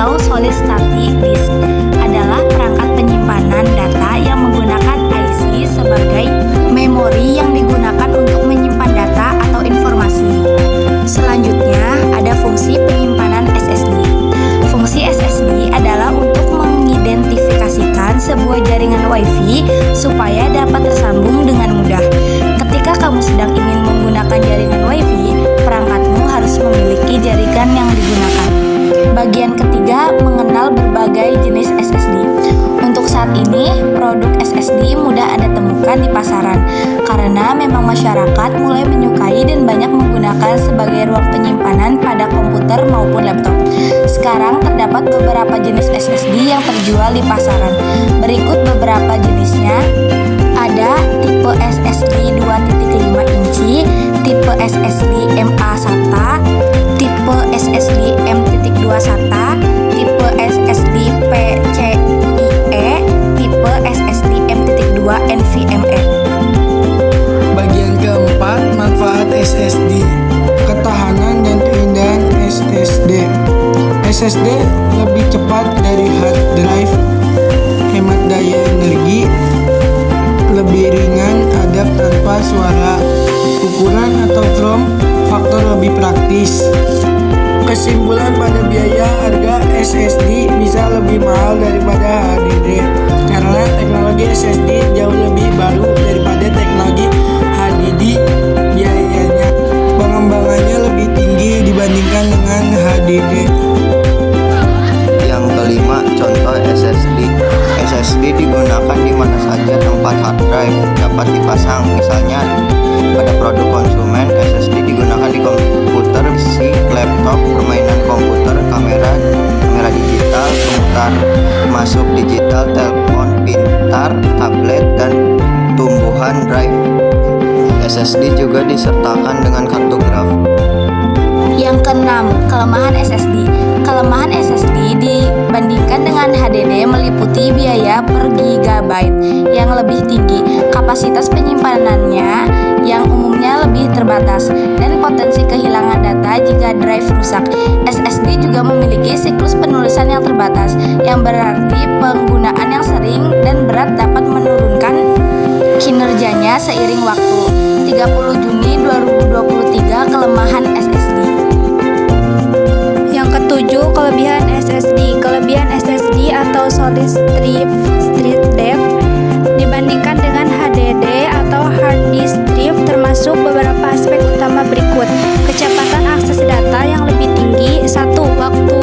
atau solid state disk adalah perangkat penyimpanan data yang menggunakan IC sebagai memori yang digunakan untuk menyimpan data atau informasi. Selanjutnya, ada fungsi penyimpanan SSD. Fungsi SSD adalah untuk mengidentifikasikan sebuah jaringan WiFi supaya dapat tersambung dengan mudah. Ketika kamu sedang ingin menggunakan jaringan WiFi, perangkatmu harus memiliki jaringan yang digunakan. Bagian ketiga, mengenal berbagai jenis SSD. Untuk saat ini, produk SSD mudah Anda temukan di pasaran karena memang masyarakat mulai menyukai dan banyak menggunakan sebagai ruang penyimpanan pada komputer maupun laptop. Sekarang terdapat beberapa jenis SSD yang terjual di pasaran. Berikut beberapa jenisnya. Ada tipe SSD 2.5 inci, tipe SSD MA SATA, tipe SSD M.2 SATA, tipe SSD PCIe, tipe SSD M.2 NVMe. Bagian keempat, manfaat SSD. Ketahanan dan keindahan SSD. SSD lebih cepat dari hard drive, hemat daya energi, lebih ringan, adap tanpa suara, ukuran atau form faktor lebih praktis. Kesimpulan, pada biaya harga SSD bisa lebih mahal daripada HDD karena teknologi SSD jauh lebih baru daripada teknologi HDD. Biayanya, pengembangannya lebih tinggi dibandingkan dengan HDD. Yang kelima, contoh SSD. SSD digunakan di mana saja tempat hard drive dapat dipasang. Misalnya pada produk konsumen, SSD digunakan di komputer, PC, laptop, permainan komputer, kamera digital, pemutar masuk digital, telepon pintar, tablet, dan tumbuhan drive. SSD juga disertakan dengan kartograf. Yang keenam, kelemahan SSD. Kelemahan SSD dibandingkan dengan HDD meliputi biaya per gigabyte yang lebih tinggi, kapasitas penyimpanannya yang umumnya lebih terbatas, dan potensi kehilangan data jika drive rusak. SSD juga memiliki siklus penulisan yang terbatas, yang berarti penggunaan yang sering dan berat dapat menurunkan kinerjanya seiring waktu. 30 Juni 2023, kelemahan SSD. Yang ketujuh, kelebihan SSD. Kelebihan SSD atau solid state drive dibandingkan dengan HDD atau hard disk drive termasuk beberapa aspek utama berikut. Kecepatan akses data yang lebih tinggi. 1. Waktu